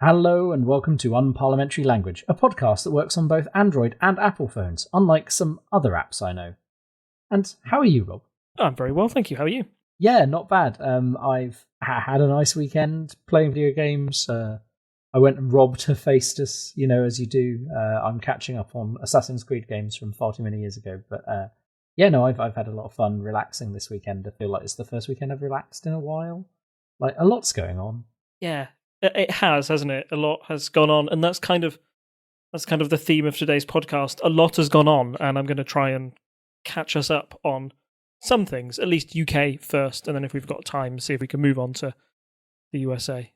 Hello and welcome to Unparliamentary Language, a podcast that works on both Android and Apple phones, unlike some other apps I know. And how are you, Rob? I'm very well, thank you. How are you? Yeah, not bad. I've had a nice weekend playing video games. I went and robbed Hephaestus, as you do. I'm catching up on Assassin's Creed games from far too many years ago. But I've had a lot of fun relaxing this weekend. I feel like it's the first weekend I've relaxed in a while. Like, a lot's going on. Yeah, it has, hasn't it? A lot has gone on, and that's kind of the theme of today's podcast. A lot has gone on, and I'm going to try and catch us up on some things, at least UK first, and then if we've got time, see if we can move on to the USA.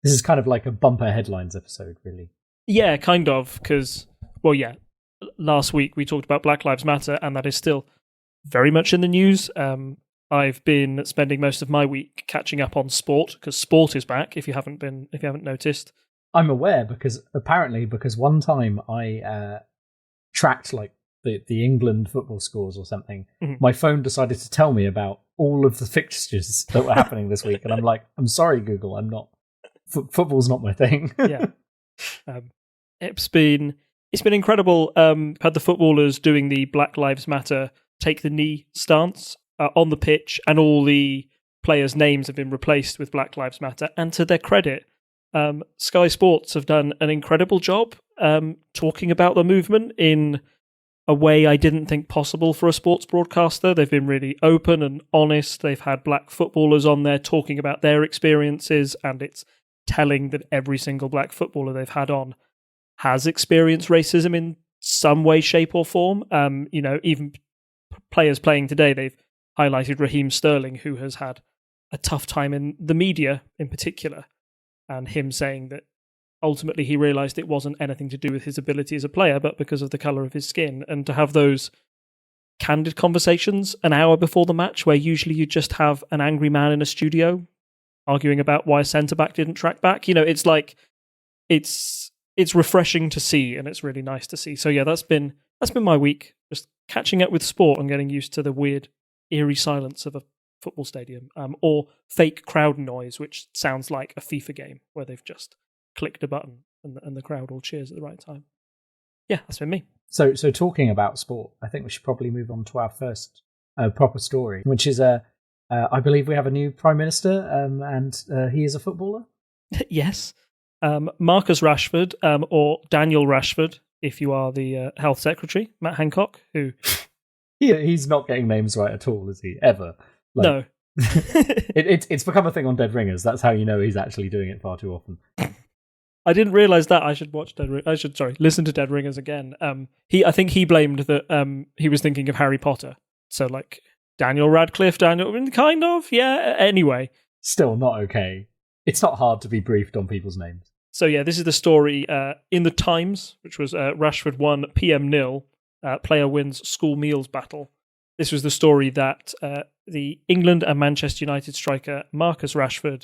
This is kind of like a bumper headlines episode, really. Yeah, kind of, because, last week we talked about Black Lives Matter, and that is still very much in the news. I've been spending most of my week catching up on sport, because sport is back, if you haven't noticed. I'm aware, because one time I tracked like the England football scores or something. Mm-hmm. My phone decided to tell me about all of the fixtures that were happening this week, and I'm like, I'm sorry, Google, I'm not. Football's not my thing. Yeah, it's been incredible. Had the footballers doing the Black Lives Matter take the knee stance on the pitch, and all the players' names have been replaced with Black Lives Matter. And to their credit, Sky Sports have done an incredible job talking about the movement in a way I didn't think possible for a sports broadcaster. They've been really open and honest. They've had black footballers on there talking about their experiences, and it's telling that every single black footballer they've had on has experienced racism in some way, shape or form. Even players playing today, they've highlighted Raheem Sterling, who has had a tough time in the media in particular, and him saying that ultimately he realised it wasn't anything to do with his ability as a player, but because of the colour of his skin. And to have those candid conversations an hour before the match, where usually you just have an angry man in a studio arguing about why a centre-back didn't track back. It's like, it's refreshing to see, and it's really nice to see. So yeah, that's been my week, just catching up with sport and getting used to the weird, eerie silence of a football stadium, or fake crowd noise, which sounds like a FIFA game where they've just clicked a button and the crowd all cheers at the right time. Yeah, that's been me. So talking about sport, I think we should probably move on to our first proper story, which is I believe we have a new Prime Minister, and he is a footballer. Yes. Marcus Rashford, or Daniel Rashford, if you are the Health Secretary, Matt Hancock, who... He's not getting names right at all, is he? Ever. No. It's become a thing on Dead Ringers. That's how you know he's actually doing it far too often. I didn't realise that. I should listen to Dead Ringers again. I think he blamed that he was thinking of Harry Potter. So, like, Daniel Radcliffe, kind of, yeah. Anyway. Still not okay. It's not hard to be briefed on people's names. So, yeah, this is the story in the Times, which was Rashford 1, PM 0, player wins school meals battle. This was the story that the England and Manchester United striker Marcus Rashford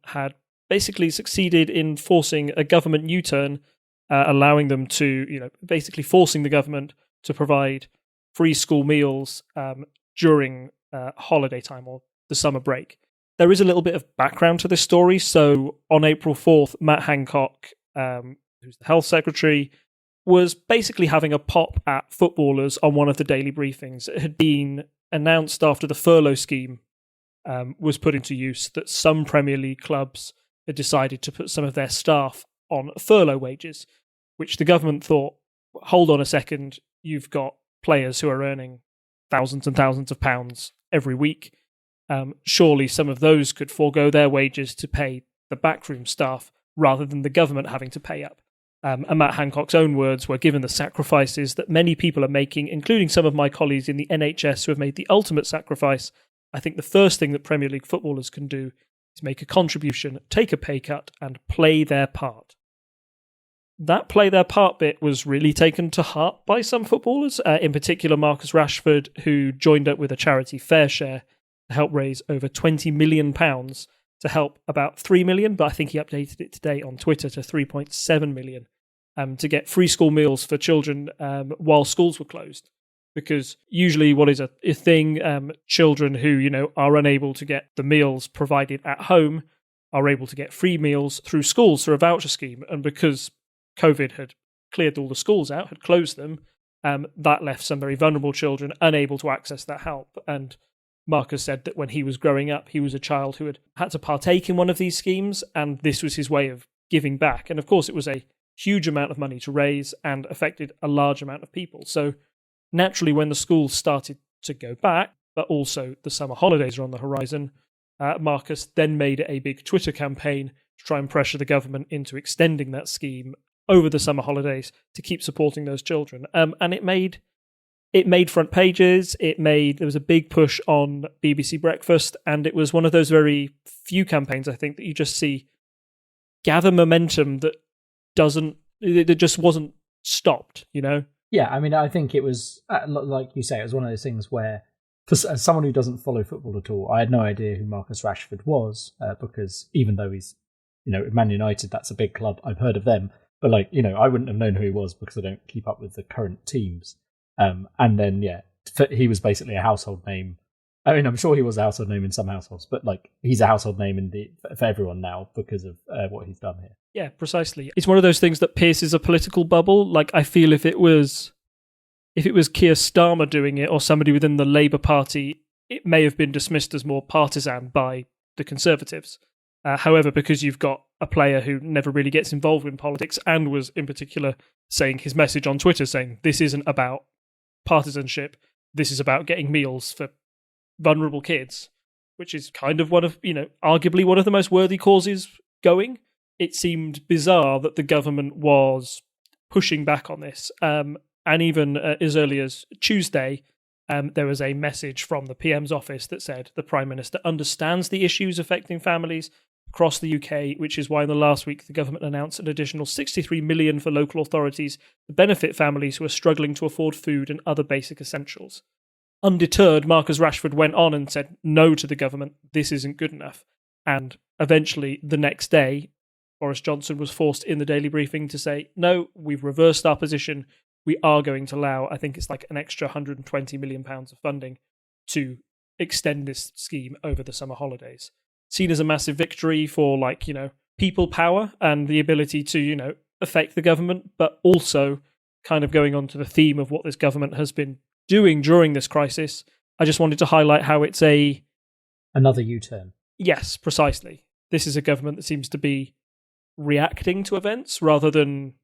had basically succeeded in forcing a government U-turn, allowing them to, basically forcing the government to provide free school meals during holiday time or the summer break. There is a little bit of background to this story. So on April 4th, Matt Hancock, who's the health secretary, was basically having a pop at footballers on one of the daily briefings. It had been announced after the furlough scheme was put into use that some Premier League clubs had decided to put some of their staff on furlough wages, which the government thought, hold on a second, you've got players who are earning thousands and thousands of pounds every week. Surely some of those could forego their wages to pay the backroom staff rather than the government having to pay up. And Matt Hancock's own words were, given the sacrifices that many people are making, including some of my colleagues in the NHS who have made the ultimate sacrifice, I think the first thing that Premier League footballers can do is make a contribution, take a pay cut, and play their part. That play their part bit was really taken to heart by some footballers, in particular Marcus Rashford, who joined up with a charity FareShare to help raise over £20 million to help about 3 million, but I think he updated it today on Twitter to 3.7 million, to get free school meals for children while schools were closed. Because usually what is a thing, children who, are unable to get the meals provided at home are able to get free meals through schools through a voucher scheme. And because COVID had cleared all the schools out, had closed them, that left some very vulnerable children unable to access that help. And Marcus said that when he was growing up, he was a child who had to partake in one of these schemes, and this was his way of giving back. And of course, it was a huge amount of money to raise and affected a large amount of people. So naturally, when the schools started to go back, but also the summer holidays are on the horizon, Marcus then made a big Twitter campaign to try and pressure the government into extending that scheme over the summer holidays to keep supporting those children. And it made front pages. There was a big push on BBC Breakfast, and it was one of those very few campaigns, I think, that you just see gather momentum that just wasn't stopped, you know? Yeah, I mean, I think it was, like you say, it was one of those things where, as someone who doesn't follow football at all, I had no idea who Marcus Rashford was, because even though he's, Man United, that's a big club, I've heard of them, but I wouldn't have known who he was because I don't keep up with the current teams. And then, he was basically a household name. I mean, I'm sure he was a household name in some households, but he's a household name for everyone now because of what he's done here. Yeah, precisely. It's one of those things that pierces a political bubble. I feel if it was Keir Starmer doing it or somebody within the Labour Party, it may have been dismissed as more partisan by the Conservatives. However, because you've got a player who never really gets involved in politics and was in particular saying his message on Twitter saying this isn't about partisanship, this is about getting meals for vulnerable kids, which is kind of one of, arguably one of the most worthy causes going. It seemed bizarre that the government was pushing back on this. And even as early as Tuesday, there was a message from the PM's office that said the Prime Minister understands the issues affecting families across the UK, which is why in the last week the government announced an additional 63 million for local authorities to benefit families who are struggling to afford food and other basic essentials. Undeterred, Marcus Rashford went on and said no to the government, this isn't good enough. And eventually, the next day, Boris Johnson was forced in the daily briefing to say, no, we've reversed our position. We are going to allow, I think it's an extra £120 million of funding to extend this scheme over the summer holidays. Seen as a massive victory for, people power and the ability to, affect the government, but also kind of going on to the theme of what this government has been doing during this crisis. I just wanted to highlight how it's another U-turn. Yes, precisely. This is a government that seems to be reacting to events rather than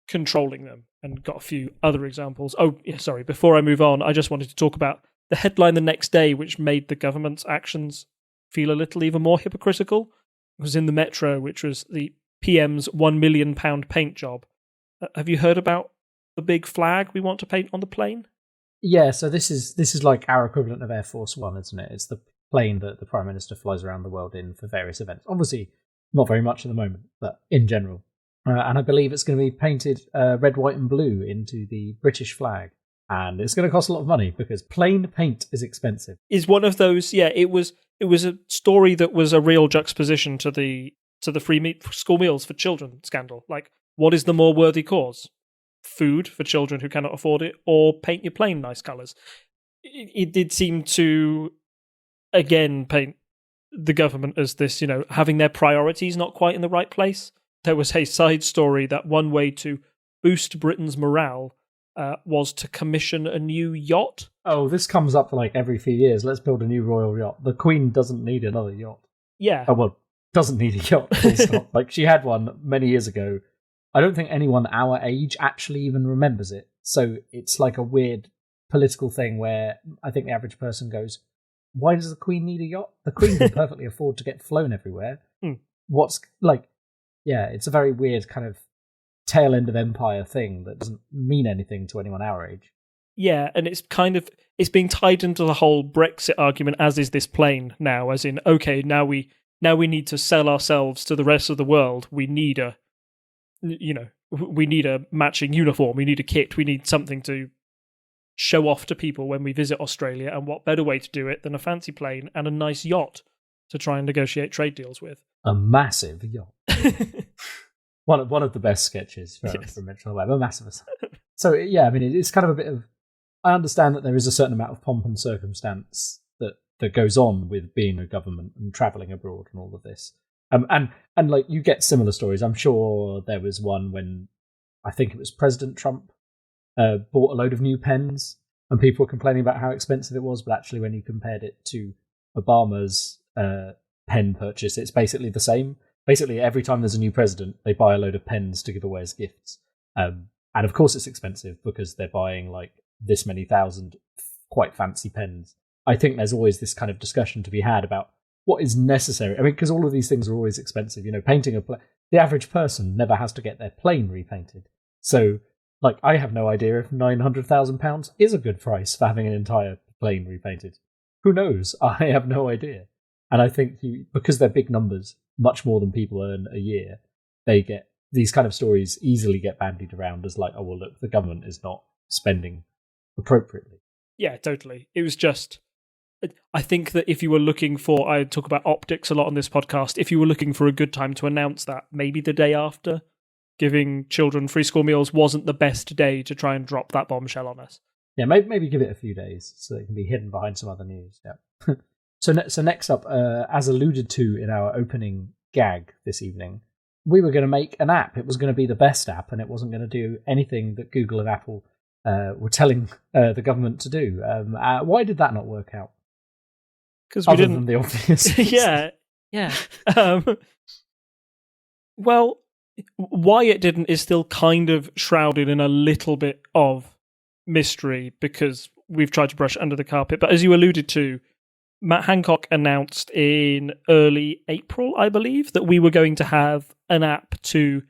controlling them, and got a few other examples. Oh, yeah, sorry, before I move on, I just wanted to talk about the headline the next day, which made the government's actions feel a little even more hypocritical. It was in the Metro, which was the PM's £1 million paint job. Have you heard about the big flag we want to paint on the plane? Yeah, so this is like our equivalent of Air Force One, isn't it? It's the plane that the Prime Minister flies around the world in for various events. Obviously, not very much at the moment, but in general. And I believe it's going to be painted red, white and blue into the British flag. And it's going to cost a lot of money because plain paint is expensive. Is one of those, it was a story that was a real juxtaposition to the free school meals for children scandal. What is the more worthy cause? Food for children who cannot afford it, or paint your plane nice colours? It did seem to, again, paint the government as this, having their priorities not quite in the right place. There was a side story that one way to boost Britain's morale was to commission a new yacht. Oh, this comes up every few years. Let's build a new royal yacht. The Queen doesn't need another yacht. Yeah. Oh, well, doesn't need a yacht. Full stop. She had one many years ago. I don't think anyone our age actually even remembers it. So it's a weird political thing where I think the average person goes, why does the Queen need a yacht? The Queen can perfectly afford to get flown everywhere. What's it's a very weird kind of tail end of empire thing that doesn't mean anything to anyone our age. Yeah, and it's being tied into the whole Brexit argument, as is this plane now, as in, okay, now we need to sell ourselves to the rest of the world. We need a matching uniform. We need a kit. We need something to show off to people when we visit Australia. And what better way to do it than a fancy plane and a nice yacht to try and negotiate trade deals with? A massive yacht. one of the best sketches from Metro Web. A massive. So yeah, I mean, it's kind of a bit of. I understand that there is a certain amount of pomp and circumstance that goes on with being a government and travelling abroad and all of this. And like you get similar stories. I'm sure there was one when I think it was President Trump bought a load of new pens, and people were complaining about how expensive it was. But actually, when you compared it to Obama's pen purchase, it's basically the same. Basically, every time there's a new president, they buy a load of pens to give away as gifts. And of course, it's expensive because they're buying like this many thousand quite fancy pens. I think there's always this kind of discussion to be had about what is necessary. I mean, because all of these things are always expensive. You know, painting the average person never has to get their plane repainted. So, like, I have no idea if £900,000 is a good price for having an entire plane repainted. Who knows? I have no idea. And I think because they're big numbers, much more than people earn a year, they get these kind of stories easily get bandied around as like, oh, well, look, the government is not spending appropriately. Yeah, totally. It was just, I think that if you were looking for, I talk about optics a lot on this podcast, if you were looking for a good time to announce that, maybe the day after, giving children free school meals wasn't the best day to try and drop that bombshell on us. Yeah, maybe give it a few days so it can be hidden behind some other news. Yeah. So next up, as alluded to in our opening gag this evening, we were going to make an app. It was going to be the best app, and it wasn't going to do anything that Google and Apple were telling the government to do. Why did that not work out? Because we didn't. Than the obvious. yeah. Well, why it didn't is still kind of shrouded in a little bit of mystery because we've tried to brush it under the carpet. But as you alluded to, Matt Hancock announced in early April, I believe, that we were going to have an app to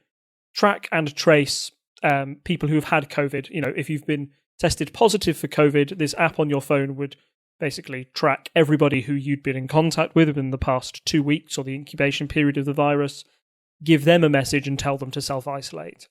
track and trace people who have had COVID. You know, if you've been tested positive for COVID, this app on your phone would basically track everybody who you'd been in contact with within the past 2 weeks or the incubation period of the virus, give them a message and tell them to self-isolate.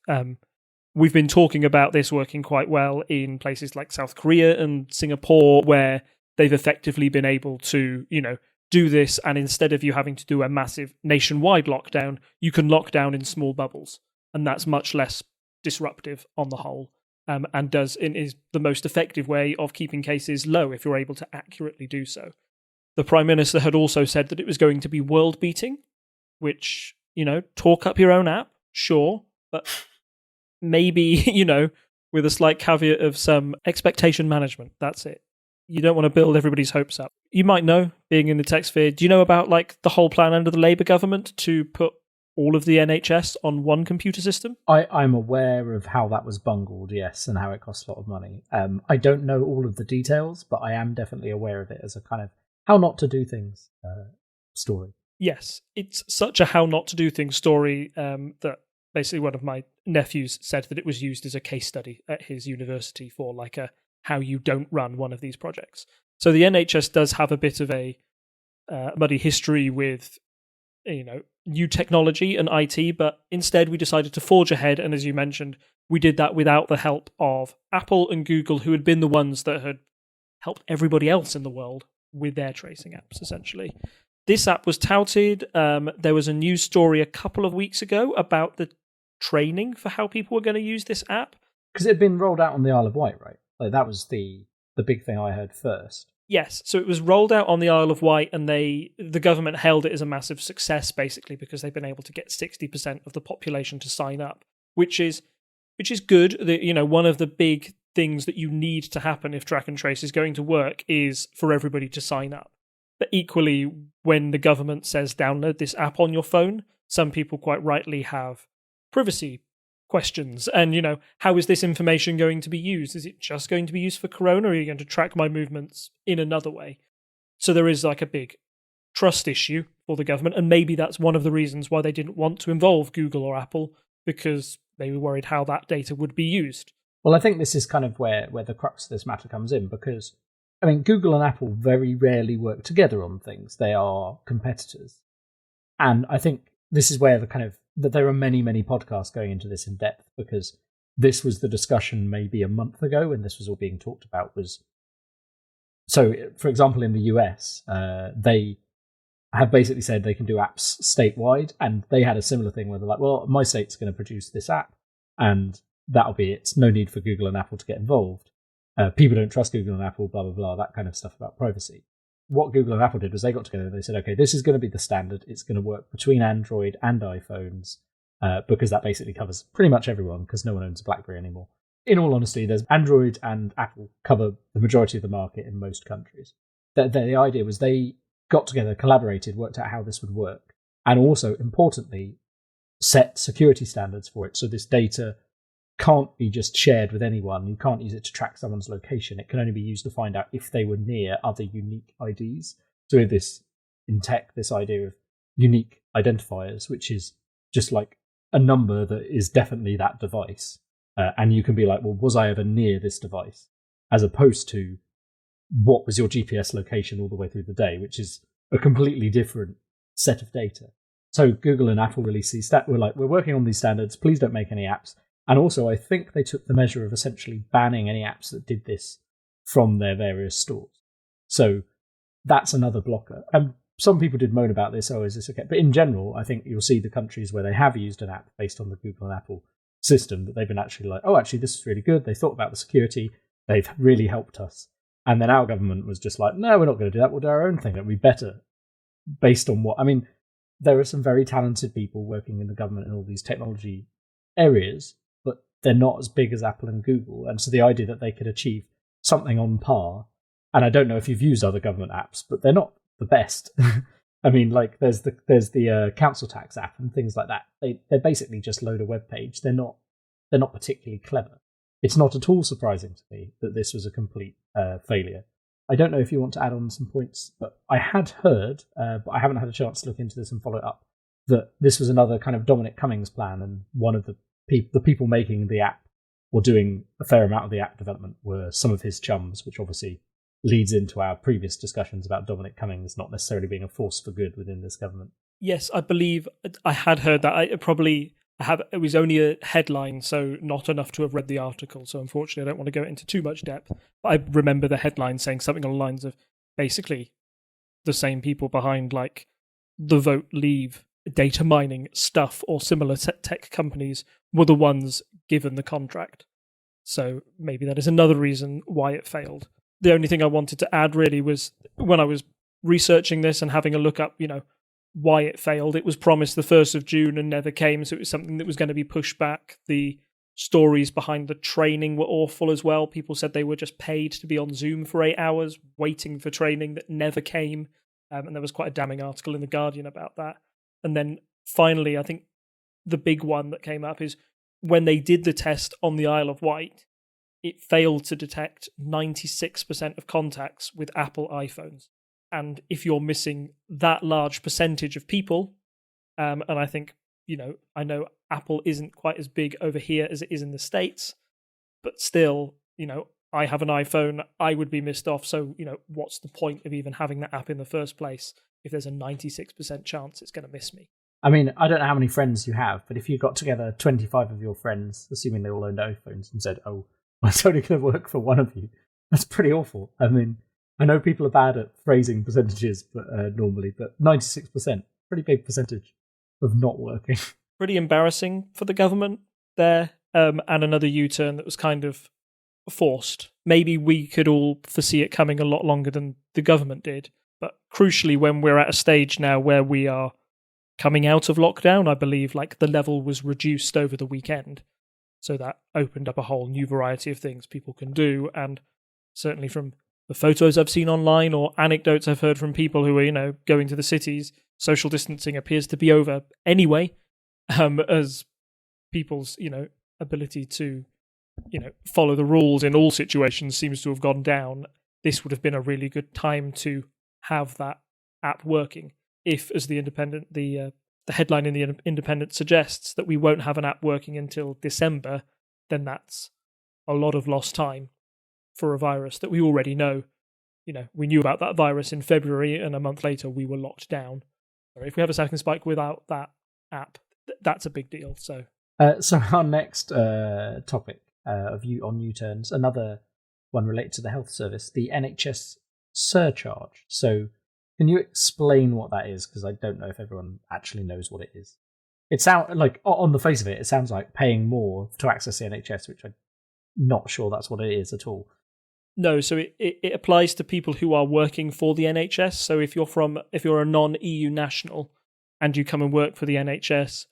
We've been talking about this working quite well in places like South Korea and Singapore, where they've effectively been able to, you know, do this, and instead of you having to do a massive nationwide lockdown, you can lock down in small bubbles, and that's much less disruptive on the whole, and is the most effective way of keeping cases low if you're able to accurately do so. The Prime Minister had also said that it was going to be world-beating, which, you know, talk up your own app, sure, but maybe, you know, with a slight caveat of some expectation management. That's it. You don't want to build everybody's hopes up. You might know, being in the tech sphere, do you know about like the whole plan under the Labour government to put all of the NHS on one computer system? I'm aware of how that was bungled, yes, and how it costs a lot of money. I don't know all of the details, but I am definitely aware of it as a kind of how not to do things story. Yes, it's such a how not to do things story that basically one of my nephews said that it was used as a case study at his university for like a how you don't run one of these projects. So the NHS does have a bit of a muddy history with, you know, new technology and IT, but instead we decided to forge ahead, and as you mentioned, we did that without the help of Apple and Google, who had been the ones that had helped everybody else in the world with their tracing apps, essentially. This app was touted. There was a news story a couple of weeks ago about the training for how people were going to use this app. Because it had been rolled out on the Isle of Wight, right? Like that was the big thing I heard first. Yes, so it was rolled out on the Isle of Wight, and the government hailed it as a massive success, basically, because they've been able to get 60% of the population to sign up, which is good. You know, one of the big things that you need to happen if track and trace is going to work is for everybody to sign up. But equally, when the government says download this app on your phone, some people quite rightly have privacy questions. And, you know, how is this information going to be used? Is it just going to be used for Corona, or are you going to track my movements in another way? So there is like a big trust issue for the government, and maybe that's one of the reasons why they didn't want to involve Google or Apple, because they were worried how that data would be used. Well, I think this is kind of where the crux of this matter comes in, because, I mean, Google and Apple very rarely work together on things. They are competitors. And I think this is where that there are many, many podcasts going into this in depth, because this was the discussion maybe a month ago when this was all being talked about. So, for example, in the US, they have basically said they can do apps statewide, and they had a similar thing where they're like, well, my state's going to produce this app, and that'll be it. No need for Google and Apple to get involved. People don't trust Google and Apple, blah, blah, blah, that kind of stuff about privacy. what Google and Apple did was they got together. They said, okay, this is going to be the standard. It's going to work between Android and iPhones because that basically covers pretty much everyone because no one owns a BlackBerry anymore. In all honesty, there's Android and Apple cover the majority of the market in most countries. The idea was they got together, collaborated, worked out how this would work, and also, importantly, set security standards for it. So this data can't be just shared with anyone. You can't use it to track someone's location. It can only be used to find out if they were near other unique IDs. So with this, in tech, this idea of unique identifiers, which is just like a number that is definitely that device. And you can be like, well, was I ever near this device? As opposed to what was your GPS location all the way through the day, which is a completely different set of data. So Google and Apple released these we're like, we're working on these standards. Please don't make any apps. And also, I think they took the measure of essentially banning any apps that did this from their various stores. So that's another blocker. And some people did moan about this. Oh, is this okay? But in general, I think you'll see the countries where they have used an app based on the Google and Apple system that they've been actually like, oh, actually, this is really good. They thought about the security. They've really helped us. And then our government was just like, no, we're not going to do that. We'll do our own thing. It'll be better based on what... I mean, there are some very talented people working in the government in all these technology areas, but they're not as big as Apple and Google. And so the idea that they could achieve something on par, and I don't know if you've used other government apps, but they're not the best. I mean, like there's the council tax app and things like that. They're basically just load a web page. They're not particularly clever. It's not at all surprising to me that this was a complete failure. I don't know if you want to add on some points, but I had heard, but I haven't had a chance to look into this and follow it up, that this was another kind of Dominic Cummings plan, and one of the people making the app or doing a fair amount of the app development were some of his chums, which obviously leads into our previous discussions about Dominic Cummings not necessarily being a force for good within this government. Yes, I believe I had heard that. It was only a headline, so not enough to have read the article. So unfortunately, I don't want to go into too much depth. But I remember the headline saying something along the lines of basically the same people behind like the Vote Leave data mining stuff or similar tech companies were the ones given the contract. So maybe that is another reason why it failed. The only thing I wanted to add really was when I was researching this and having a look up, why it failed. It was promised the 1st of June and never came, so it was something that was going to be pushed back. The stories behind the training were awful as well. People said they were just paid to be on Zoom for 8 hours, waiting for training that never came. And there was quite a damning article in The Guardian about that. And then finally, I think the big one that came up is when they did the test on the Isle of Wight, it failed to detect 96% of contacts with Apple iPhones. And if you're missing that large percentage of people, and I think, I know Apple isn't quite as big over here as it is in the States, but still, I have an iPhone, I would be missed off. So, what's the point of even having that app in the first place if there's a 96% chance it's going to miss me? I mean, I don't know how many friends you have, but if you got together 25 of your friends, assuming they all owned iPhones, and said, oh, it's only going to work for one of you, that's pretty awful. I mean, I know people are bad at phrasing percentages, but normally, but 96%, pretty big percentage of not working. Pretty embarrassing for the government there, and another U-turn that was kind of forced. Maybe we could all foresee it coming a lot longer than the government did, but crucially, when we're at a stage now where we are coming out of lockdown, I believe like the level was reduced over the weekend, so that opened up a whole new variety of things people can do, and certainly from the photos I've seen online or anecdotes I've heard from people who are, going to the cities, social distancing appears to be over anyway, as people's, ability to, follow the rules in all situations seems to have gone down. This would have been a really good time to have that app working. If, as the headline in the Independent suggests, that we won't have an app working until December, then that's a lot of lost time for a virus that we already know. We knew about that virus in February, and a month later we were locked down. If we have a second spike without that app, that's a big deal. So our next topic on U-turns, another one related to the health service, the NHS Surcharge. So can you explain what that is? Because I don't know if everyone actually knows what it is. It sounds like, on the face of it, it sounds like paying more to access the NHS, which I'm not sure that's what it is at all. No, so it applies to people who are working for the NHS. So if you're a non-EU national and you come and work for the NHS,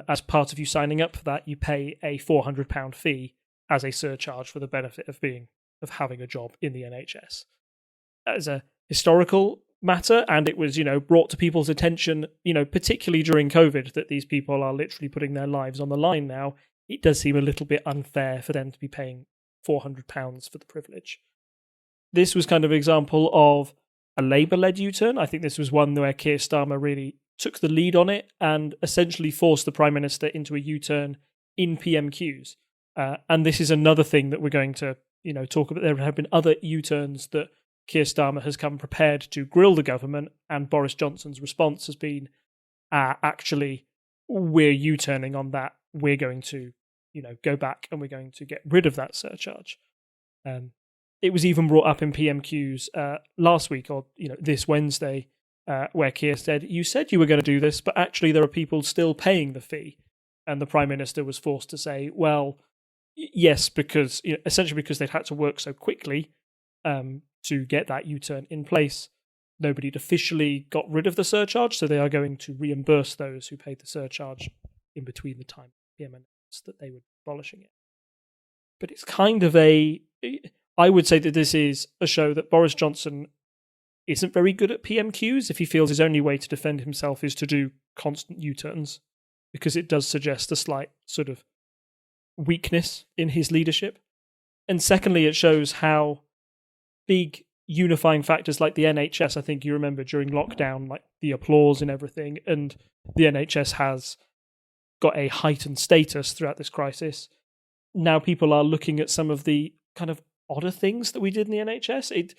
as part of you signing up for that, you pay a £400 fee as a surcharge for the benefit of having a job in the NHS. As a historical matter, and it was, brought to people's attention, particularly during COVID, that these people are literally putting their lives on the line now. It does seem a little bit unfair for them to be paying £400 for the privilege. This was kind of an example of a Labour-led U-turn. I think this was one where Keir Starmer really took the lead on it and essentially forced the Prime Minister into a U-turn in PMQs. And this is another thing that we're going to, talk about. There have been other U-turns that Keir Starmer has come prepared to grill the government, and Boris Johnson's response has been, actually, we're U-turning on that. We're going to, go back and we're going to get rid of that surcharge. It was even brought up in PMQs last week, or this Wednesday, where Keir said, you said you were going to do this, but actually there are people still paying the fee. And the Prime Minister was forced to say, well, yes, because essentially because they'd had to work so quickly to get that U-turn in place, nobody had officially got rid of the surcharge, so they are going to reimburse those who paid the surcharge in between the time PM announced that they were abolishing it. But it's kind of I would say that this is a show that Boris Johnson isn't very good at PMQs if he feels his only way to defend himself is to do constant U-turns, because it does suggest a slight sort of weakness in his leadership. And secondly, it shows how big unifying factors like the NHS, I think you remember during lockdown, like the applause and everything, and the NHS has got a heightened status throughout this crisis. Now people are looking at some of the kind of odder things that we did in the NHS.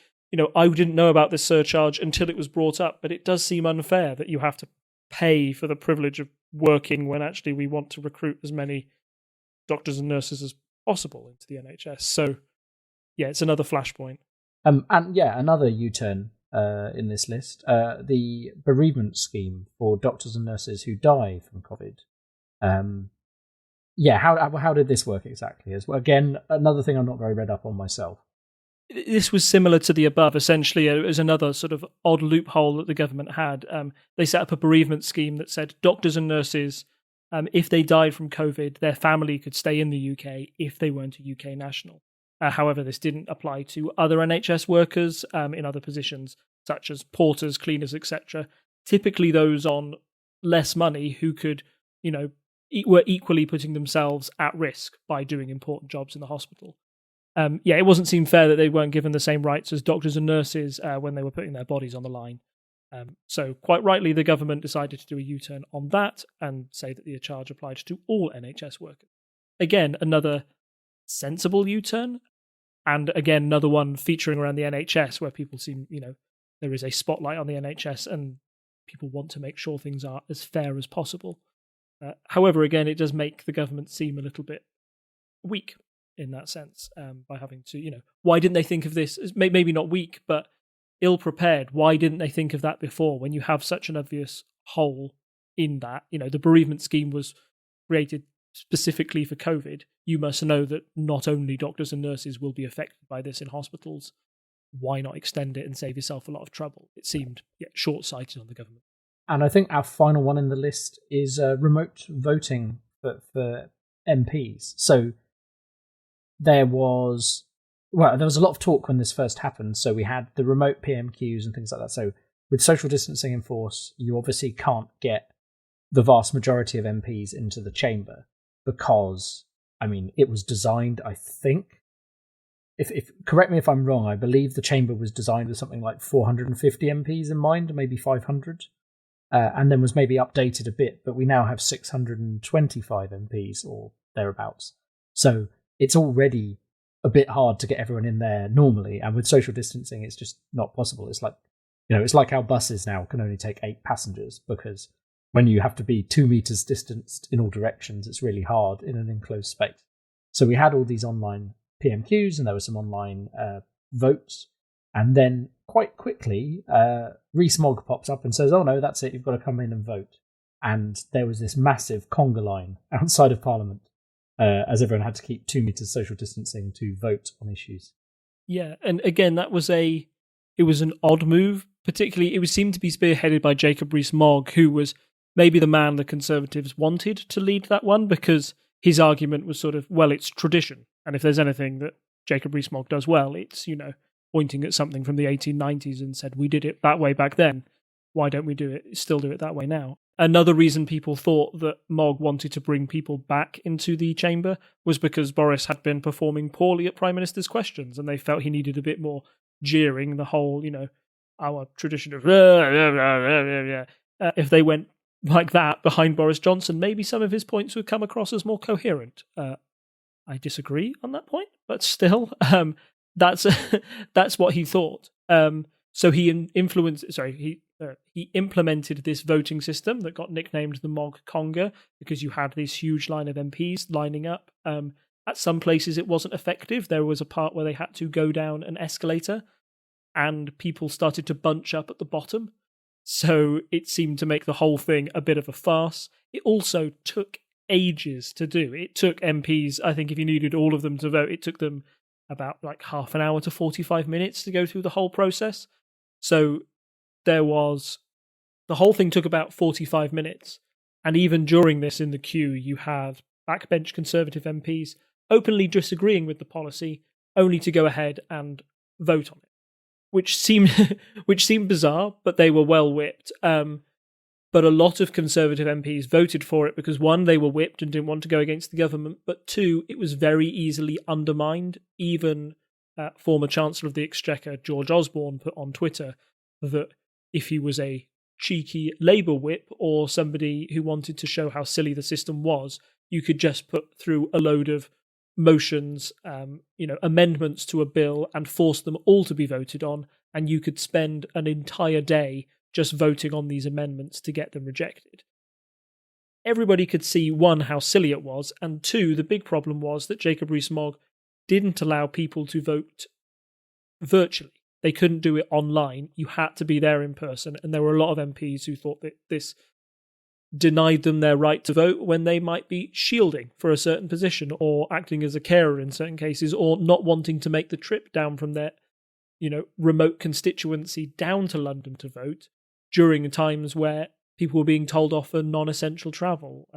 I didn't know about this surcharge until it was brought up, but it does seem unfair that you have to pay for the privilege of working when actually we want to recruit as many doctors and nurses as possible into the NHS. So, yeah, it's another flashpoint. Another U-turn in this list, the bereavement scheme for doctors and nurses who die from COVID. How did this work exactly? As well, again, another thing I'm not very read up on myself. This was similar to the above. Essentially, it was another sort of odd loophole that the government had. They set up a bereavement scheme that said doctors and nurses, if they died from COVID, their family could stay in the UK if they weren't a UK national. However, this didn't apply to other NHS workers in other positions, such as porters, cleaners, etc. Typically those on less money who could, were equally putting themselves at risk by doing important jobs in the hospital. It wasn't seem fair that they weren't given the same rights as doctors and nurses when they were putting their bodies on the line. So quite rightly, the government decided to do a U-turn on that and say that the charge applied to all NHS workers. Again, another sensible U-turn. And again, another one featuring around the NHS where people seem, there is a spotlight on the NHS and people want to make sure things are as fair as possible. However, again, it does make the government seem a little bit weak in that sense by having to, why didn't they think of this? Maybe not weak, but ill-prepared. Why didn't they think of that before when you have such an obvious hole in that? The bereavement scheme was created specifically for COVID. You must know that not only doctors and nurses will be affected by this in hospitals. Why not extend it and save yourself a lot of trouble? It seemed short-sighted on the government. And I think our final one in the list is remote voting for MPs. So there was a lot of talk when this first happened. So we had the remote PMQs and things like that. So with social distancing in force, you obviously can't get the vast majority of MPs into the chamber because, it was designed, I think, if correct me if I'm wrong, I believe the chamber was designed with something like 450 MPs in mind, maybe 500, and then was maybe updated a bit, but we now have 625 MPs or thereabouts. So it's already a bit hard to get everyone in there normally, and with social distancing, it's just not possible. It's like, it's like our buses now can only take 8 passengers because when you have to be 2 meters distanced in all directions, it's really hard in an enclosed space. So we had all these online PMQs and there were some online votes. And then quite quickly, Mogg pops up and says, oh no, that's it, you've got to come in and vote. And there was this massive conga line outside of Parliament as everyone had to keep 2 meters social distancing to vote on issues. Yeah, and again, it was an odd move. Particularly, it seemed to be spearheaded by Jacob Rees-Mogg, who was maybe the man the Conservatives wanted to lead that one, because his argument was sort of, well, it's tradition, and if there's anything that Jacob Rees-Mogg does well, it's, pointing at something from the 1890s and said, we did it that way back then, why don't we still do it that way now? Another reason people thought that Mogg wanted to bring people back into the chamber was because Boris had been performing poorly at Prime Minister's questions, and they felt he needed a bit more jeering, the whole, our tradition of if they went like that behind Boris Johnson, maybe some of his points would come across as more coherent. I disagree on that point, but still, that's what he thought. So he implemented this voting system that got nicknamed the Mogg Conga, because you had this huge line of MPs lining up. At some places it wasn't effective. There was a part where they had to go down an escalator, and people started to bunch up at the bottom. So it seemed to make the whole thing a bit of a farce. It also took ages to do. It took MPs, I think if you needed all of them to vote, it took them about like half an hour to 45 minutes to go through the whole process. So the whole thing took about 45 minutes. And even during this in the queue, you had backbench Conservative MPs openly disagreeing with the policy, only to go ahead and vote on it. Which seemed bizarre, but they were well whipped. But a lot of Conservative MPs voted for it because, one, they were whipped and didn't want to go against the government, but two, it was very easily undermined. Even former Chancellor of the Exchequer, George Osborne, put on Twitter that if he was a cheeky Labour whip or somebody who wanted to show how silly the system was, you could just put through a load of motions, amendments to a bill and force them all to be voted on, and you could spend an entire day just voting on these amendments to get them rejected. Everybody could see, one, how silly it was, and two, the big problem was that Jacob Rees-Mogg didn't allow people to vote virtually. They couldn't do it online. You had to be there in person, and there were a lot of MPs who thought that this denied them their right to vote when they might be shielding for a certain position or acting as a carer in certain cases, or not wanting to make the trip down from their remote constituency down to London to vote during times where people were being told off for non-essential travel.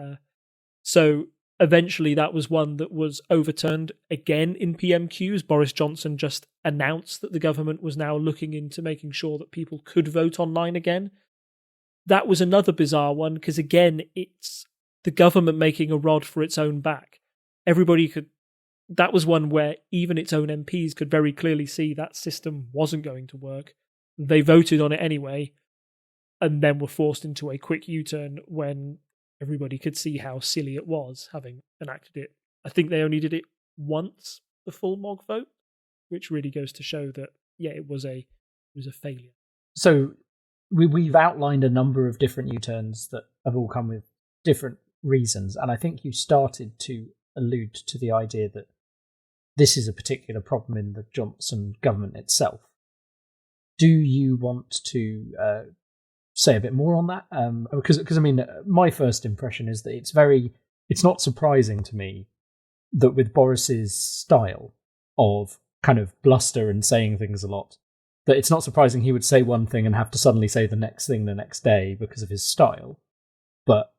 So eventually that was one that was overturned again in PMQs. Boris Johnson just announced that the government was now looking into making sure that people could vote online again. That was another bizarre one, because again, it's the government making a rod for its own back. That was one where even its own MPs could very clearly see that system wasn't going to work. They voted on it anyway, and then were forced into a quick U-turn when everybody could see how silly it was, having enacted it. I think they only did it once, the full Mogg vote, which really goes to show that, it was a failure. So we've outlined a number of different U-turns that have all come with different reasons, and I think you started to allude to the idea that this is a particular problem in the Johnson government itself. Do you want to say a bit more on that? Because I mean, my first impression is that it's not surprising to me that with Boris's style of kind of bluster and saying things a lot, that it's not surprising he would say one thing and have to suddenly say the next thing the next day because of his style. But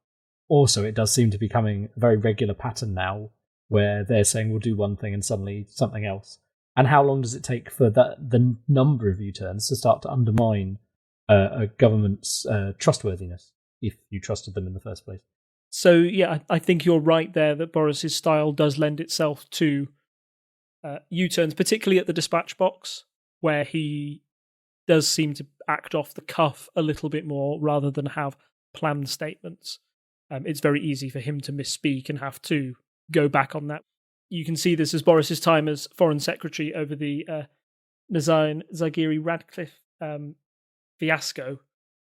also it does seem to be becoming a very regular pattern now where they're saying we'll do one thing and suddenly something else. And how long does it take for the number of U-turns to start to undermine a government's trustworthiness, if you trusted them in the first place? So, I think you're right there that Boris's style does lend itself to U-turns, particularly at the dispatch box, where he does seem to act off the cuff a little bit more rather than have planned statements. It's very easy for him to misspeak and have to go back on that. You can see this as Boris's time as Foreign Secretary over the Nazarene Zaghiri-Ratcliffe fiasco,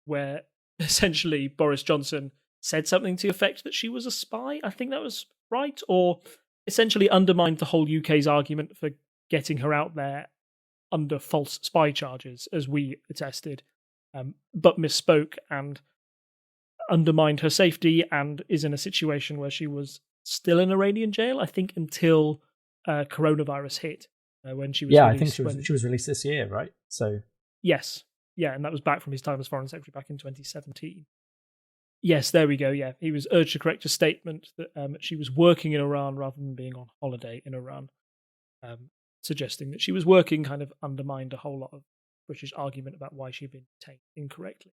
where essentially Boris Johnson said something to the effect that she was a spy. I think that was right, or essentially undermined the whole UK's argument for getting her out there under false spy charges, as we attested, but misspoke and undermined her safety, and is in a situation where she was still in Iranian jail, I think, until coronavirus hit. when she was Yeah, released. I think she was released this year, right? So yes, yeah, and that was back from his time as Foreign Secretary back in 2017. Yes, there we go. Yeah, he was urged to correct a statement that she was working in Iran rather than being on holiday in Iran, suggesting that she was working kind of undermined a whole lot of British argument about why she'd been detained incorrectly.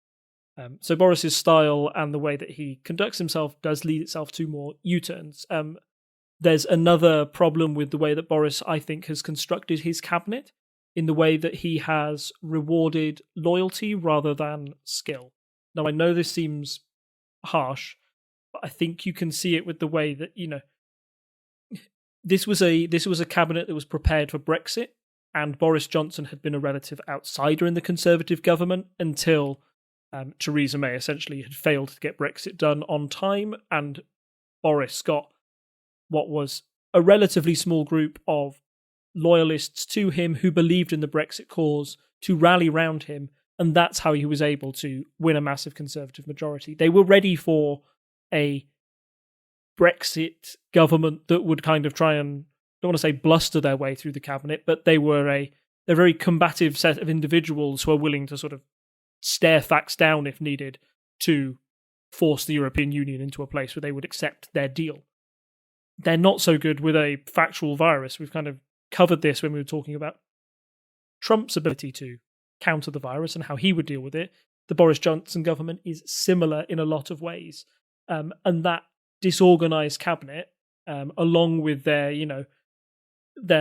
So Boris's style and the way that he conducts himself does lead itself to more U-turns. There's another problem with the way that Boris, I think, has constructed his cabinet in the way that he has rewarded loyalty rather than skill. Now, I know this seems harsh, but I think you can see it with the way that, this was a cabinet that was prepared for Brexit, and Boris Johnson had been a relative outsider in the Conservative government until Theresa May essentially had failed to get Brexit done on time, and Boris got what was a relatively small group of loyalists to him who believed in the Brexit cause to rally round him, and that's how he was able to win a massive Conservative majority. They were ready for a Brexit government that would kind of try and, I don't want to say bluster their way through the cabinet, but they're a very combative set of individuals who are willing to sort of stare facts down if needed to force the European Union into a place where they would accept their deal. They're not so good with a factual virus. We've kind of covered this when we were talking about Trump's ability to counter the virus and how he would deal with it. The Boris Johnson government is similar in a lot of ways. And that disorganized cabinet, along with their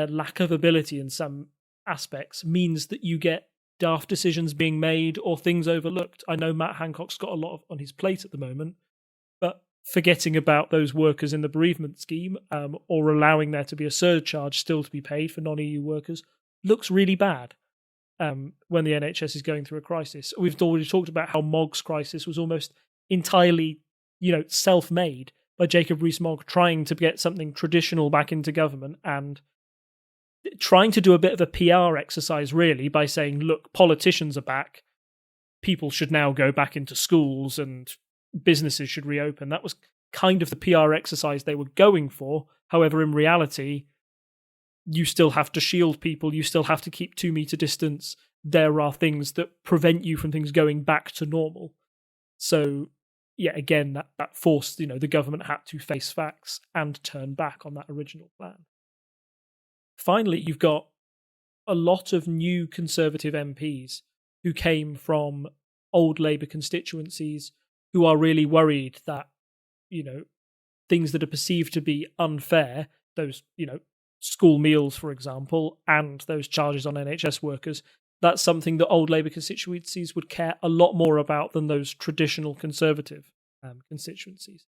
lack of ability in some aspects, means that you get daft decisions being made or things overlooked. I know Matt Hancock's got a lot on his plate at the moment, but forgetting about those workers in the bereavement scheme, or allowing there to be a surcharge still to be paid for non-EU workers, looks really bad when the NHS is going through a crisis. We've already talked about how Mogg's crisis was almost entirely, self-made by Jacob Rees-Mogg trying to get something traditional back into government and trying to do a bit of a PR exercise, really, by saying, look, politicians are back, people should now go back into schools and businesses should reopen. That was kind of the PR exercise they were going for. However, in reality, you still have to shield people, you still have to keep 2 meter distance. There are things that prevent you from things going back to normal. So, yeah, again, that forced, the government had to face facts and turn back on that original plan. Finally, you've got a lot of new Conservative MPs who came from old Labour constituencies who are really worried that, things that are perceived to be unfair, those, school meals, for example, and those charges on NHS workers, that's something that old Labour constituencies would care a lot more about than those traditional Conservative constituencies.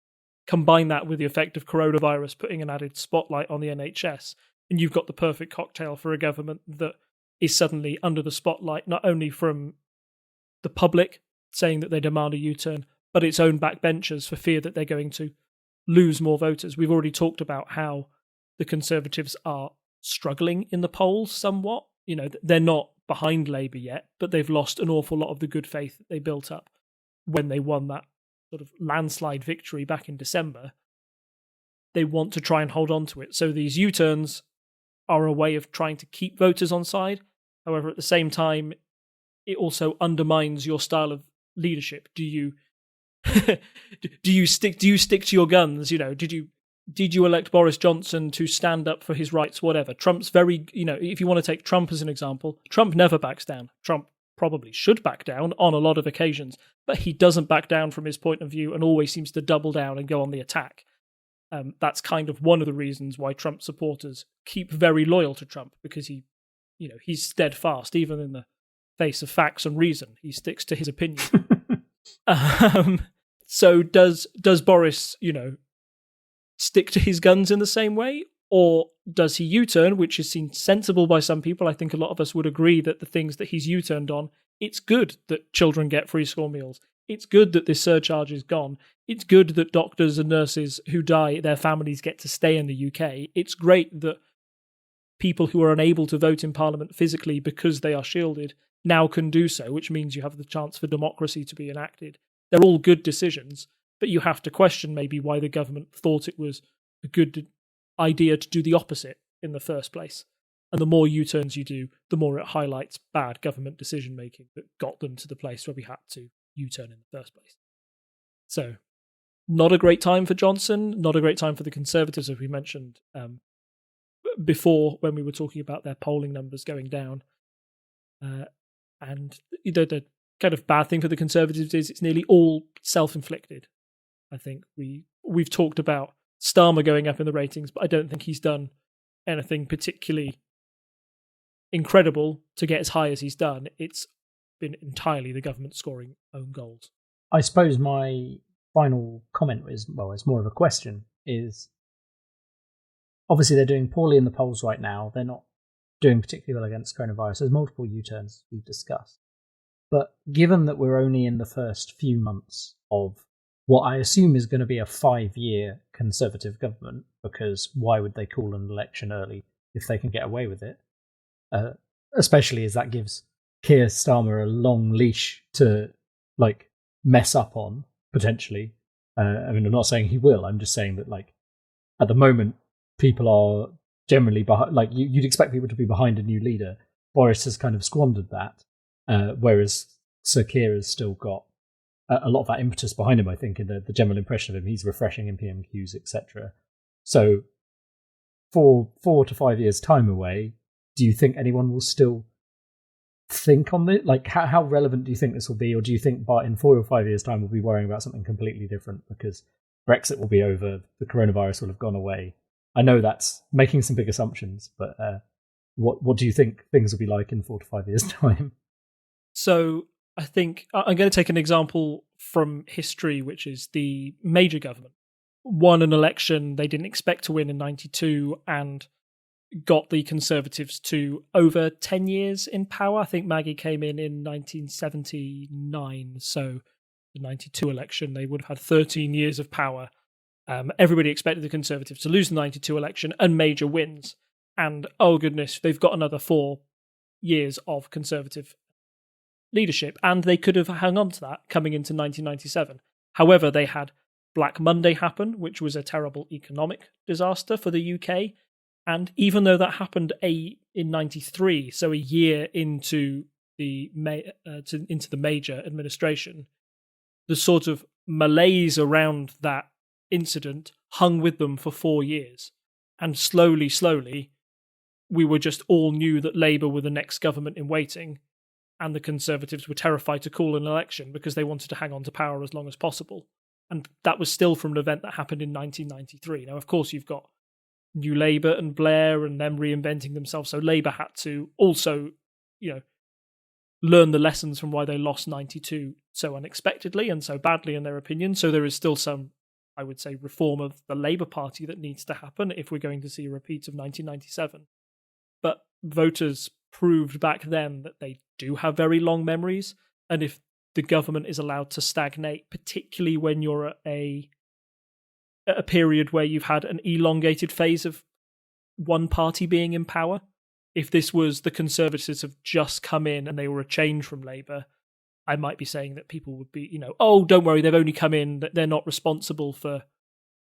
Combine that with the effect of coronavirus putting an added spotlight on the NHS, and you've got the perfect cocktail for a government that is suddenly under the spotlight, not only from the public saying that they demand a U-turn, but its own backbenchers for fear that they're going to lose more voters. We've already talked about how the Conservatives are struggling in the polls somewhat. They're not behind Labour yet, but they've lost an awful lot of the good faith that they built up when they won that sort of landslide victory back in December. They want to try and hold on to it. So these U-turns are a way of trying to keep voters on side. However, at the same time, it also undermines your style of leadership. Do you stick to your guns? Did you elect Boris Johnson to stand up for his rights, whatever? Trump's very, if you want to take Trump as an example, Trump never backs down. Trump probably should back down on a lot of occasions, but he doesn't back down from his point of view and always seems to double down and go on the attack. That's kind of one of the reasons why Trump supporters keep very loyal to Trump, because he's steadfast, even in the face of facts and reason. He sticks to his opinion. So does Boris, stick to his guns in the same way? Or does he U-turn, which is seen sensible by some people? I think a lot of us would agree that the things that he's U-turned on, it's good that children get free school meals. It's good that this surcharge is gone. It's good that doctors and nurses who die, their families get to stay in the UK. It's great that people who are unable to vote in Parliament physically because they are shielded now can do so, which means you have the chance for democracy to be enacted. They're all good decisions, but you have to question maybe why the government thought it was a good idea to do the opposite in the first place. And the more U-turns you do, the more it highlights bad government decision-making that got them to the place where we had to U-turn in the first place. So, not a great time for Johnson, not a great time for the Conservatives, as we mentioned before when we were talking about their polling numbers going down. And the kind of bad thing for the Conservatives is it's nearly all self-inflicted. I think we've talked about Starmer going up in the ratings, but I don't think he's done anything particularly incredible to get as high as he's done. It's been entirely the government scoring own goals. I suppose my final comment is, well, it's more of a question, is obviously they're doing poorly in the polls right now. They're not doing particularly well against coronavirus. There's multiple U-turns we've discussed. But given that we're only in the first few months of what I assume is going to be a 5-year Conservative government, because why would they call an election early if they can get away with it? Especially as that gives Keir Starmer a long leash to mess up on, potentially. I mean, I'm not saying he will. I'm just saying that at the moment, people are generally behind. You'd expect people to be behind a new leader. Boris has kind of squandered that, whereas Sir Keir has still got a lot of that impetus behind him. I think in the general impression of him, he's refreshing in PMQs, etc. So, 4 to 5 years time away, do you think anyone will still think on it? How relevant do you think this will be? Or do you think in 4 or 5 years' time we'll be worrying about something completely different because Brexit will be over, the coronavirus will have gone away? I know that's making some big assumptions, but what do you think things will be like in 4 to 5 years' time? So I think I'm going to take an example from history, which is the Major government won an election they didn't expect to win in 92 and got the Conservatives to over 10 years in power. I think Maggie came in 1979, so the 92 election, they would have had 13 years of power. Everybody expected the Conservatives to lose the 92 election, and Major wins. And, oh goodness, they've got another 4 years of Conservative leadership, and they could have hung on to that coming into 1997. However, they had Black Monday happen, which was a terrible economic disaster for the UK. And even though that happened in 93, so a year into the Major administration, the sort of malaise around that incident hung with them for 4 years. And slowly, we were just all knew that Labour were the next government in waiting, and the Conservatives were terrified to call an election because they wanted to hang on to power as long as possible. And that was still from an event that happened in 1993. Now, of course, you've got New Labour and Blair and them reinventing themselves. So Labour had to also, learn the lessons from why they lost 92 so unexpectedly and so badly in their opinion. So there is still some, I would say, reform of the Labour Party that needs to happen if we're going to see a repeat of 1997. But voters proved back then that they do have very long memories. And if the government is allowed to stagnate, particularly when you're at a period where you've had an elongated phase of one party being in power. If this was the Conservatives have just come in and they were a change from Labour, I might be saying that people would be, oh, don't worry, they've only come in, that they're not responsible for...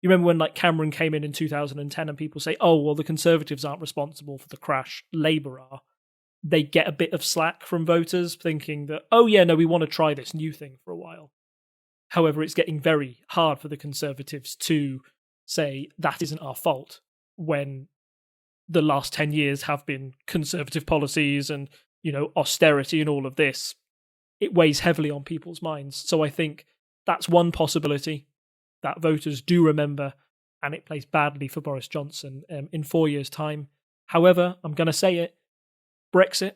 You remember when Cameron came in 2010 and people say, oh, well, the Conservatives aren't responsible for the crash, Labour are. They get a bit of slack from voters thinking that, oh yeah, no, we want to try this new thing for a while. However, it's getting very hard for the Conservatives to say that isn't our fault when the last 10 years have been Conservative policies and, austerity and all of this. It weighs heavily on people's minds. So I think that's one possibility that voters do remember, and it plays badly for Boris Johnson in 4 years' time. However, I'm going to say it, Brexit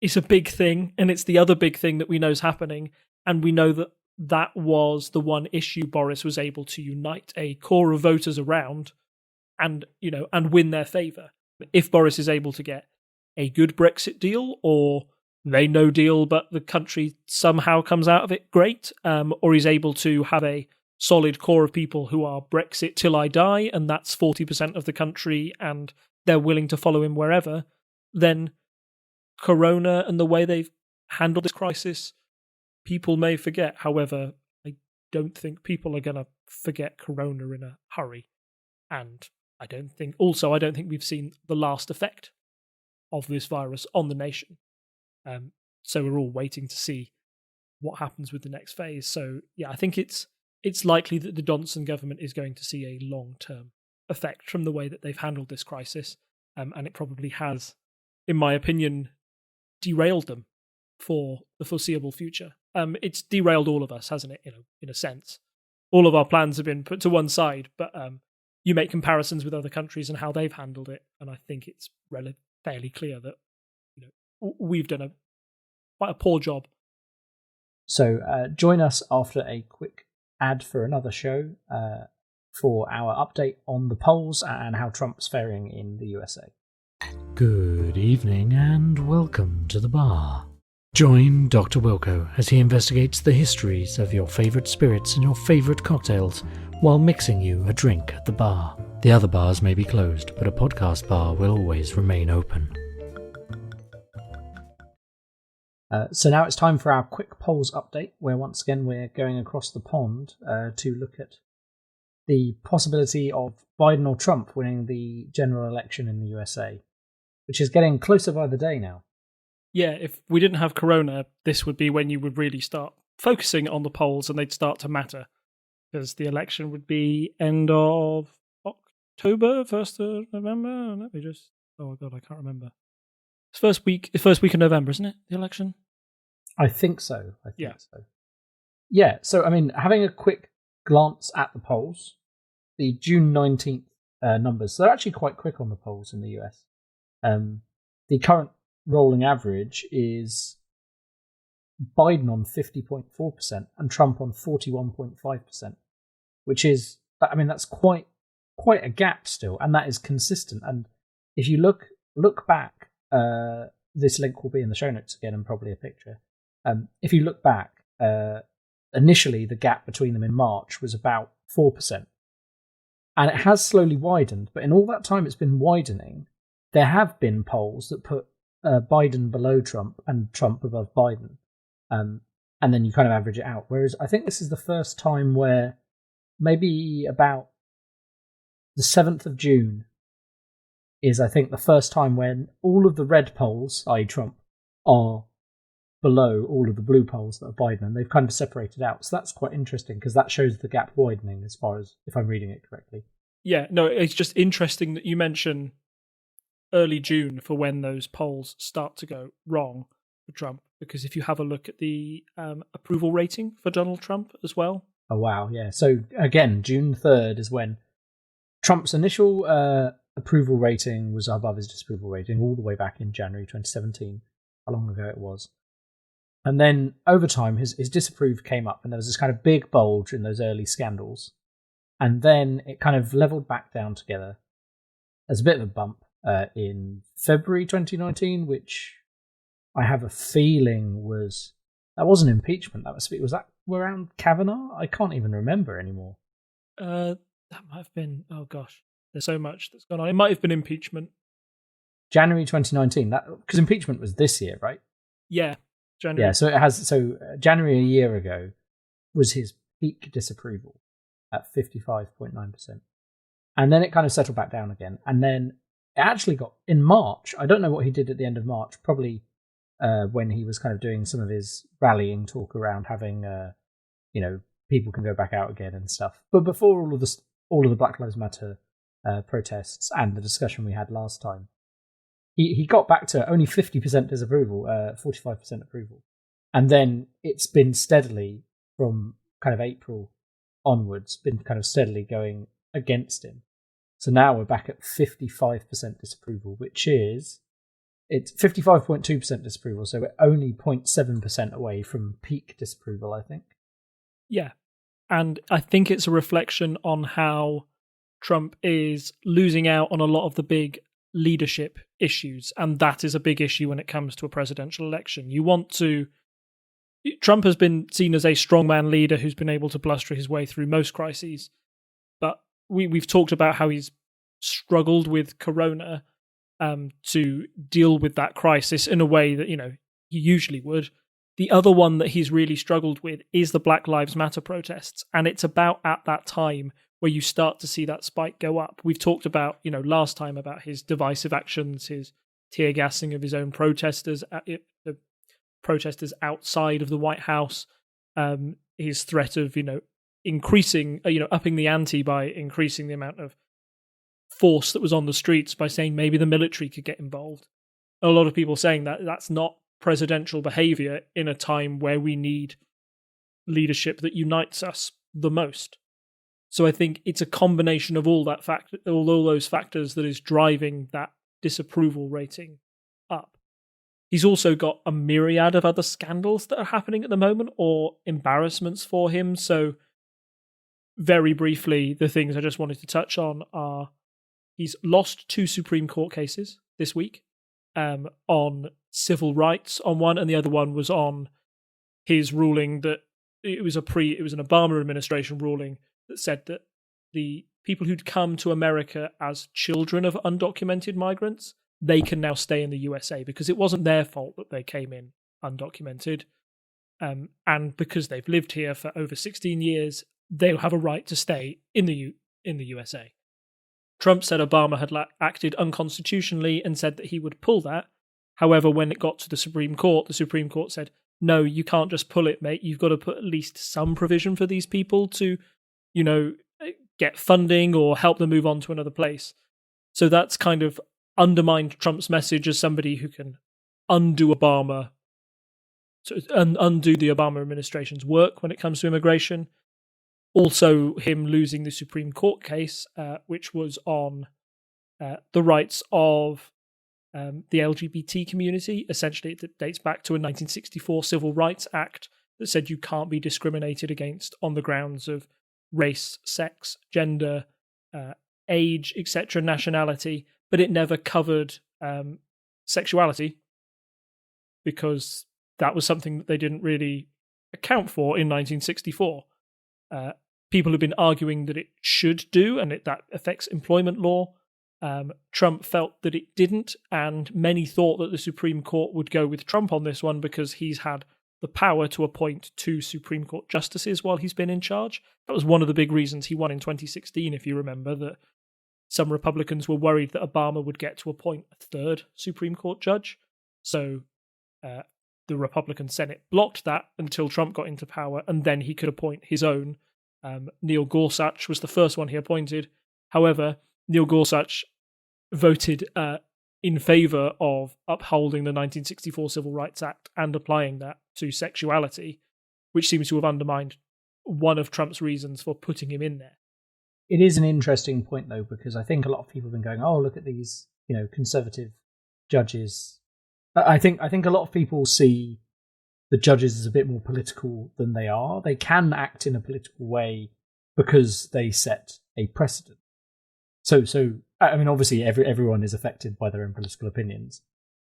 is a big thing, and it's the other big thing that we know is happening, and we know that was the one issue Boris was able to unite a core of voters around and win their favour. If Boris is able to get a good Brexit deal, or they no deal but the country somehow comes out of it, great, or he's able to have a solid core of people who are Brexit till I die, and that's 40% of the country, and they're willing to follow him wherever, then Corona and the way they've handled this crisis, people may forget. However, I don't think people are going to forget Corona in a hurry. And I don't think we've seen the last effect of this virus on the nation. So we're all waiting to see what happens with the next phase. So yeah, I think it's likely that the Johnson government is going to see a long-term effect from the way that they've handled this crisis, and it probably has, in my opinion, derailed them for the foreseeable future. It's derailed all of us, hasn't it? In a sense, all of our plans have been put to one side. But you make comparisons with other countries and how they've handled it, and I think it's fairly clear that we've done quite a poor job. So join us after a quick ad for another show for our update on the polls and how Trump's faring in the USA. Good evening and welcome to the bar. Join Dr. Wilko as he investigates the histories of your favourite spirits and your favourite cocktails while mixing you a drink at the bar. The other bars may be closed, but a podcast bar will always remain open. So now it's time for our quick polls update, where once again we're going across the pond to look at the possibility of Biden or Trump winning the general election in the USA, which is getting closer by the day now. Yeah, if we didn't have Corona, this would be when you would really start focusing on the polls and they'd start to matter, because the election would be end of October, 1st of November. Let me just... Oh, God, I can't remember. It's first week of November, isn't it, the election? I think so. So. Yeah, so, I mean, having a quick glance at the polls, the June 19th numbers, so they're actually quite quick on the polls in the US. The current rolling average is Biden on 50.4% and Trump on 41.5%, which is, I mean, that's quite a gap still, and that is consistent. And if you look back, this link will be in the show notes again and probably a picture. If you look back, initially the gap between them in March was about 4%. And it has slowly widened, but in all that time it's been widening, there have been polls that put Biden below Trump and Trump above Biden. And then you kind of average it out. Whereas I think this is the first time where maybe about the 7th of June is, I think, the first time when all of the red polls, i.e. Trump, are below all of the blue polls that are Biden, and they've kind of separated out. So that's quite interesting, because that shows the gap widening, as far as, if I'm reading it correctly. Yeah, no, it's just interesting that you mention early June for when those polls start to go wrong for Trump, because if you have a look at the approval rating for Donald Trump as well. Oh, wow, yeah. So, again, June 3rd is when Trump's initial approval rating was above his disapproval rating all the way back in January 2017, how long ago it was. And then over time, his disapprove came up, and there was this kind of big bulge in those early scandals. And then it kind of leveled back down together. There's a bit of a bump in February 2019, which I have a feeling that wasn't impeachment. Was that around Kavanaugh? I can't even remember anymore. That might have been, oh gosh, there's so much that's gone on. It might have been impeachment. January 2019, because impeachment was this year, right? Yeah, January. Yeah, so January a year ago was his peak disapproval at 55.9%. And then it kind of settled back down again. And then it actually got, in March, I don't know what he did at the end of March, probably when he was kind of doing some of his rallying talk around having, people can go back out again and stuff. But before all of the Black Lives Matter protests and the discussion we had last time, he got back to only 50% disapproval, 45% approval. And then it's been steadily, from kind of April onwards, been kind of steadily going against him. So now we're back at 55% disapproval, which is, it's 55.2% disapproval, so we're only 0.7% away from peak disapproval, I think. Yeah, and I think it's a reflection on how Trump is losing out on a lot of the big leadership issues, and that is a big issue when it comes to a presidential election. Trump has been seen as a strongman leader who's been able to bluster his way through most crises, but we've talked about how he's struggled with Corona to deal with that crisis in a way that, he usually would. The other one that he's really struggled with is the Black Lives Matter protests, and it's about at that time where you start to see that spike go up. We've talked about, last time about his divisive actions, his tear gassing of his own protesters, the protesters outside of the White House, his threat of, increasing, upping the ante by increasing the amount of force that was on the streets by saying maybe the military could get involved. A lot of people saying that that's not presidential behavior in a time where we need leadership that unites us the most. So I think it's a combination of all those factors that is driving that disapproval rating up. He's also got a myriad of other scandals that are happening at the moment, or embarrassments for him. So very briefly, the things I just wanted to touch on are he's lost 2 Supreme Court cases this week, on civil rights on one, and the other one was on his ruling that it was an Obama administration ruling that said that the people who'd come to America as children of undocumented migrants, they can now stay in the USA because it wasn't their fault that they came in undocumented. And because they've lived here for over 16 years, they'll have a right to stay in the USA. Trump said Obama had acted unconstitutionally and said that he would pull that. However, when it got to the Supreme Court said, no, you can't just pull it, mate. You've got to put at least some provision for these people to, get funding or help them move on to another place. So that's kind of undermined Trump's message as somebody who can undo the Obama administration's work when it comes to immigration. Also, him losing the Supreme Court case, which was on the rights of the LGBT community. Essentially, it dates back to a 1964 Civil Rights Act that said you can't be discriminated against on the grounds of race, sex, gender, age, etc., nationality, but it never covered sexuality because that was something that they didn't really account for in 1964. People have been arguing that it should do, and that affects employment law. Trump felt that it didn't, and many thought that the Supreme Court would go with Trump on this one because he's had the power to appoint 2 Supreme Court justices while he's been in charge. That was one of the big reasons he won in 2016, if you remember, that some Republicans were worried that Obama would get to appoint a 3rd Supreme Court judge. So the Republican Senate blocked that until Trump got into power, and then he could appoint his own. Neil Gorsuch was the first one he appointed. However, Neil Gorsuch voted in favour of upholding the 1964 Civil Rights Act and applying that to sexuality, which seems to have undermined one of Trump's reasons for putting him in there. It is an interesting point, though, because I think a lot of people have been going, oh, look at these, conservative judges. I think a lot of people see the judges as a bit more political than they are. They can act in a political way because they set a precedent. So I mean, obviously, everyone is affected by their own political opinions,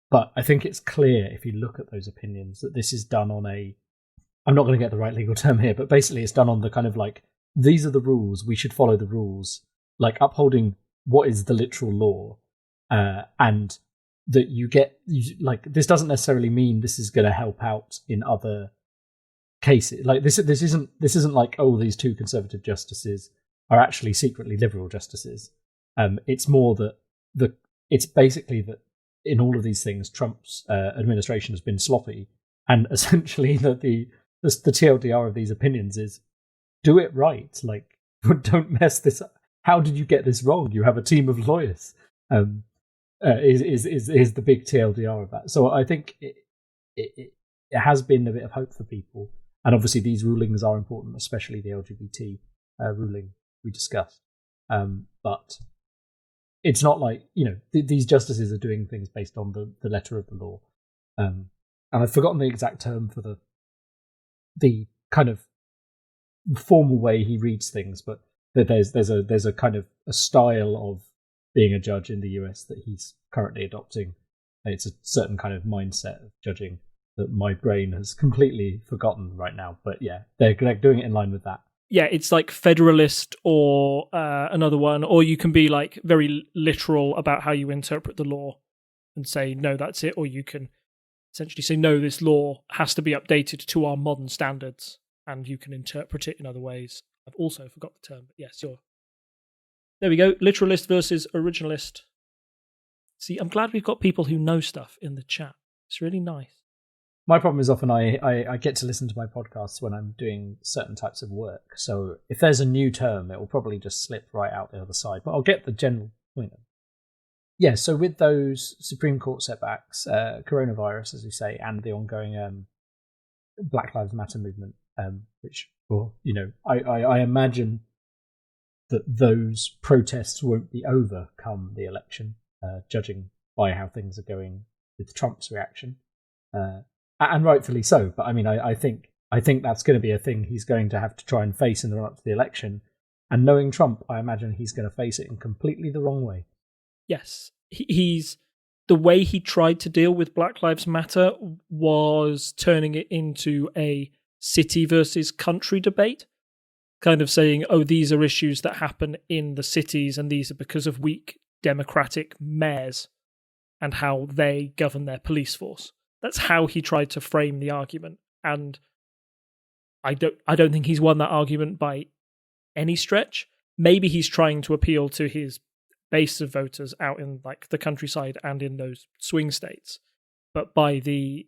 but I think it's clear if you look at those opinions that this is done on I'm not going to get the right legal term here, but basically it's done on the kind of like, these are the rules, we should follow the rules, like upholding what is the literal law, and that this doesn't necessarily mean this is going to help out in other cases. Like this isn't like, oh, these 2 conservative justices are actually secretly liberal justices. It's more that it's basically that in all of these things, Trump's administration has been sloppy, and essentially that the TLDR of these opinions is, do it right. Like, don't mess this up. How did you get this wrong? You have a team of lawyers. Is the big TLDR of that. So I think it has been a bit of hope for people, and obviously these rulings are important, especially the LGBT ruling we discussed. But it's not like these justices are doing things based on the letter of the law. And I've forgotten the exact term for the kind of formal way he reads things, but there's a kind of a style of being a judge in the US that he's currently adopting. It's a certain kind of mindset of judging that my brain has completely forgotten right now. But yeah, they're doing it in line with that. Yeah, it's like Federalist or another one, or you can be like very literal about how you interpret the law and say, no, that's it. Or you can essentially say, no, this law has to be updated to our modern standards, and you can interpret it in other ways. I've also forgot the term, but yes, there we go. Literalist versus originalist. See, I'm glad we've got people who know stuff in the chat. It's really nice. My problem is often I get to listen to my podcasts when I'm doing certain types of work. So if there's a new term, it will probably just slip right out the other side. But I'll get the general point of it. Yeah, so with those Supreme Court setbacks, coronavirus, as we say, and the ongoing Black Lives Matter movement, which, well, I imagine that those protests won't be over come the election, judging by how things are going with Trump's reaction, and rightfully so. But I mean, I think that's going to be a thing he's going to have to try and face in the run-up to the election. And knowing Trump, I imagine he's going to face it in completely the wrong way. Yes, he's the way he tried to deal with Black Lives Matter was turning it into a city versus country debate, kind of saying, oh, these are issues that happen in the cities and these are because of weak democratic mayors and how they govern their police force. That's how he tried to frame the argument. And I don't think he's won that argument by any stretch. Maybe he's trying to appeal to his base of voters out in like the countryside and in those swing states. But by the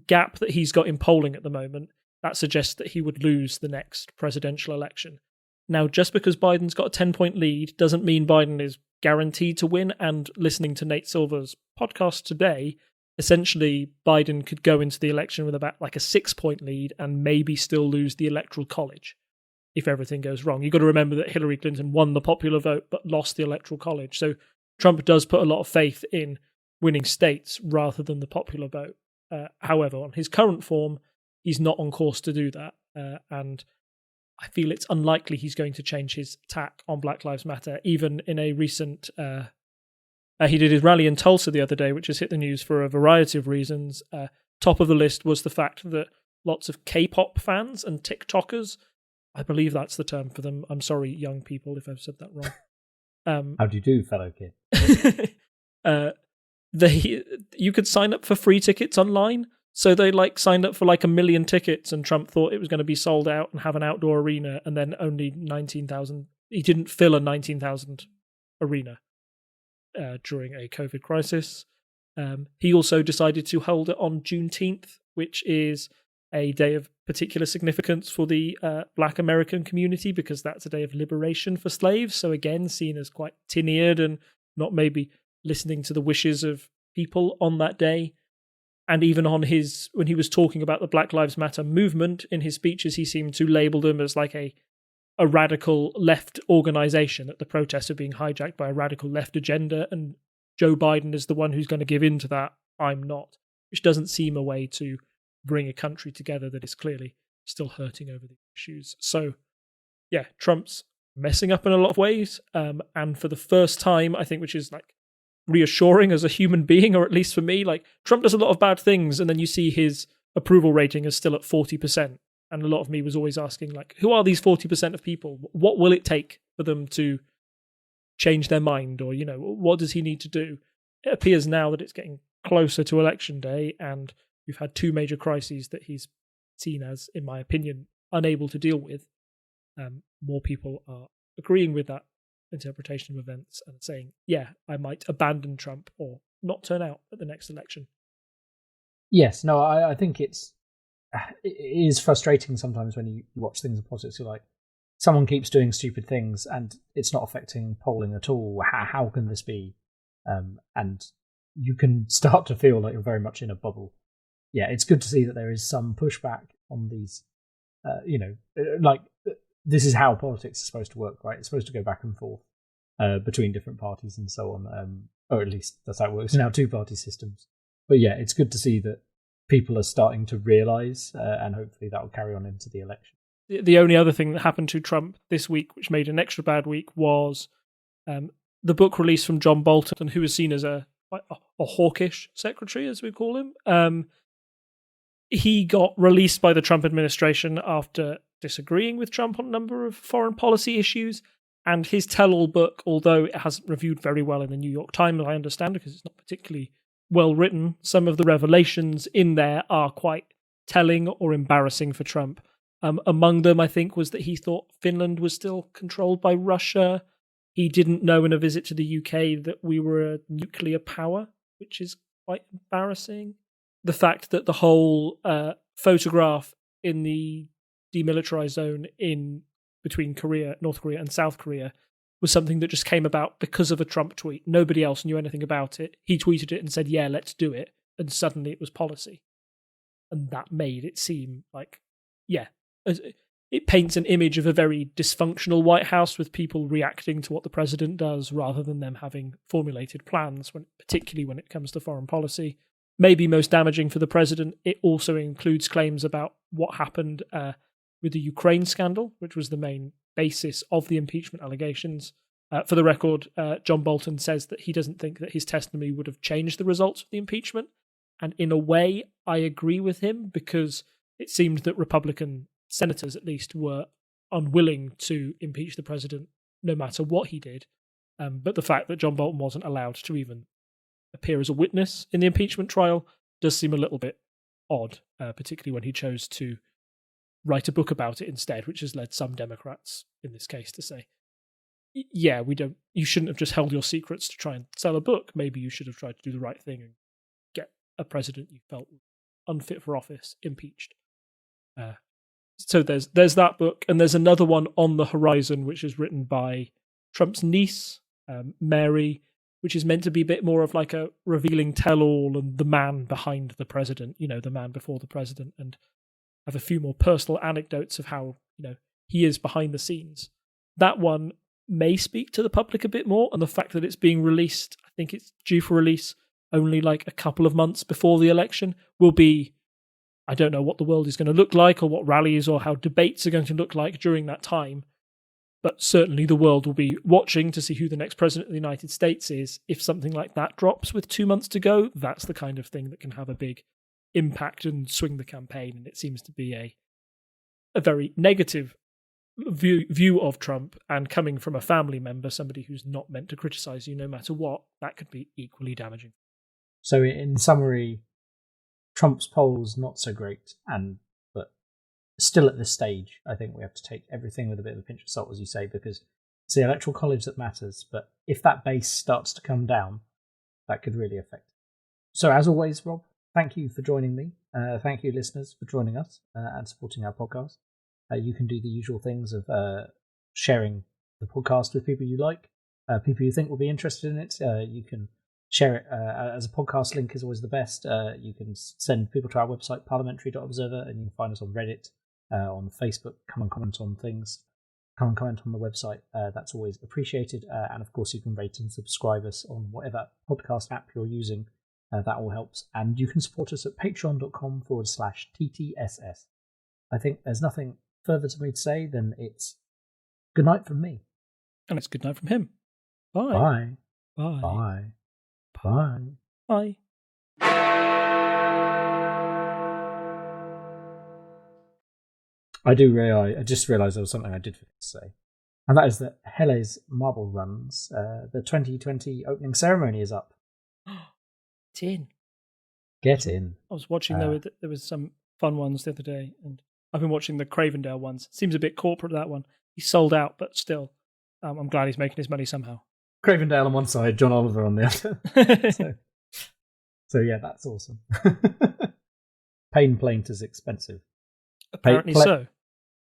gap that he's got in polling at the moment, that suggests that he would lose the next presidential election. Now, just because Biden's got a 10-point lead doesn't mean Biden is guaranteed to win. And listening to Nate Silver's podcast today, essentially Biden could go into the election with about like a 6-point lead and maybe still lose the electoral college if everything goes wrong. You've got to remember that Hillary Clinton won the popular vote but lost the electoral college. So Trump does put a lot of faith in winning states rather than the popular vote. However, on his current form, he's not on course to do that. And I feel it's unlikely he's going to change his tack on Black Lives Matter. Even in a recent... he did his rally in Tulsa the other day, which has hit the news for a variety of reasons. Top of the list was the fact that lots of K-pop fans and TikTokers, I believe that's the term for them. I'm sorry, young people, if I've said that wrong. How do you do, fellow kid? You could sign up for free tickets online. So they signed up for 1 million tickets, and Trump thought it was going to be sold out and have an outdoor arena, and then only 19,000. He didn't fill a 19,000 arena during a COVID crisis. He also decided to hold it on Juneteenth, which is a day of particular significance for the Black American community because that's a day of liberation for slaves. So again, seen as quite tin-eared and not maybe listening to the wishes of people on that day. And even on when he was talking about the Black Lives Matter movement in his speeches, he seemed to label them as like a radical left organization, that the protests are being hijacked by a radical left agenda, and Joe Biden is the one who's going to give in to that. I'm not, which doesn't seem a way to bring a country together that is clearly still hurting over the issues. So, yeah, Trump's messing up in a lot of ways. And for the first time, I think, which is reassuring as a human being, or at least for me, Trump does a lot of bad things, and then you see his approval rating is still at 40%. And a lot of me was always asking, who are these 40% of people? What will it take for them to change their mind? Or, what does he need to do? It appears now that it's getting closer to election day, and we've had 2 major crises that he's seen as, in my opinion, unable to deal with. More people are agreeing with that interpretation of events and saying, yeah, I might abandon Trump or not turn out at the next election. Yes, no, I think it is frustrating sometimes when you watch things in politics. You're like, someone keeps doing stupid things and it's not affecting polling at all. How can this be? And you can start to feel like you're very much in a bubble. Yeah, it's good to see that there is some pushback on these, this is how politics is supposed to work, right? It's supposed to go back and forth between different parties and so on, or at least that's how it works in our 2-party systems. But yeah, it's good to see that people are starting to realise, and hopefully that will carry on into the election. The only other thing that happened to Trump this week, which made an extra bad week, was the book release from John Bolton, who is seen as a hawkish secretary, as we call him. He got released by the Trump administration after disagreeing with Trump on a number of foreign policy issues. And his tell-all book, although it hasn't reviewed very well in the New York Times, I understand, because it's not particularly well written, some of the revelations in there are quite telling or embarrassing for Trump. Among them, I think, was that he thought Finland was still controlled by Russia. he didn't know in a visit to the UK that we were a nuclear power, which is quite embarrassing. The fact that the whole photograph in the demilitarized zone in between North Korea and South Korea was something that just came about because of a Trump tweet. Nobody else knew anything about it. He tweeted it and said, yeah, let's do it. And suddenly it was policy. And that made it seem like, yeah, it paints an image of a very dysfunctional White House with people reacting to what the president does rather than them having formulated plans, particularly when it comes to foreign policy. Maybe most damaging for the president, it also includes claims about what happened with the Ukraine scandal, which was the main basis of the impeachment allegations. For the record, John Bolton says that he doesn't think that his testimony would have changed the results of the impeachment. And in a way, I agree with him, because it seemed that Republican senators, at least, were unwilling to impeach the president no matter what he did. But the fact that John Bolton wasn't allowed to even appear as a witness in the impeachment trial does seem a little bit odd, particularly when he chose to write a book about it instead, which has led some Democrats in this case to say, yeah, you shouldn't have just held your secrets to try and sell a book. Maybe you should have tried to do the right thing and get a president you felt unfit for office impeached. So there's that book, and there's another one on the horizon, which is written by Trump's niece, Mary, which is meant to be a bit more of like a revealing tell-all and the man behind the president, the man before the president, and have a few more personal anecdotes of how, he is behind the scenes. That one may speak to the public a bit more, and the fact that it's being released, I think it's due for release only like a couple of months before the election, will be, I don't know what the world is going to look like or what rallies or how debates are going to look like during that time. But certainly the world will be watching to see who the next president of the United States is. If something like that drops with 2 months to go, that's the kind of thing that can have a big impact and swing the campaign. And it seems to be a very negative view of Trump, and coming from a family member, somebody who's not meant to criticize you no matter what, that could be equally damaging. So in summary, Trump's polls not so great, but still at this stage, I think we have to take everything with a bit of a pinch of salt, as you say, because it's the Electoral College that matters. But if that base starts to come down, that could really affect it. So as always, Rob, thank you for joining me. Thank you, listeners, for joining us and supporting our podcast. You can do the usual things of sharing the podcast with people you like, people you think will be interested in it. You can share it as a podcast link is always the best. You can send people to our website, parliamentary.observer, and you can find us on Reddit, on Facebook. Come and comment on things. Come and comment on the website. That's always appreciated. And of course, you can rate and subscribe us on whatever podcast app you're using. That all helps. And you can support us at patreon.com/TTSS. I think there's nothing further to me to say than it's good night from me. And it's good night from him. Bye. Bye. Bye. Bye. Bye. I just realised there was something I did forget to say. And that is that Helle's Marble Runs, the 2020 opening ceremony is up. It's in. Get in. I was watching, there was some fun ones the other day, and I've been watching the Cravendale ones. Seems a bit corporate, that one. He's sold out, but still, I'm glad he's making his money somehow. Cravendale on one side, John Oliver on the other. so yeah, that's awesome. Pane Plaint is expensive. Apparently so.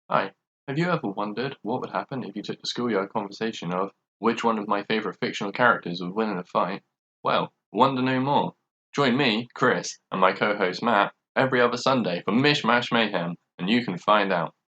Hi. Have you ever wondered what would happen if you took the schoolyard conversation of which one of my favourite fictional characters would win in a fight? Well, wonder no more. Join me, Chris, and my co-host Matt every other Sunday for Mish Mayhem, and you can find out.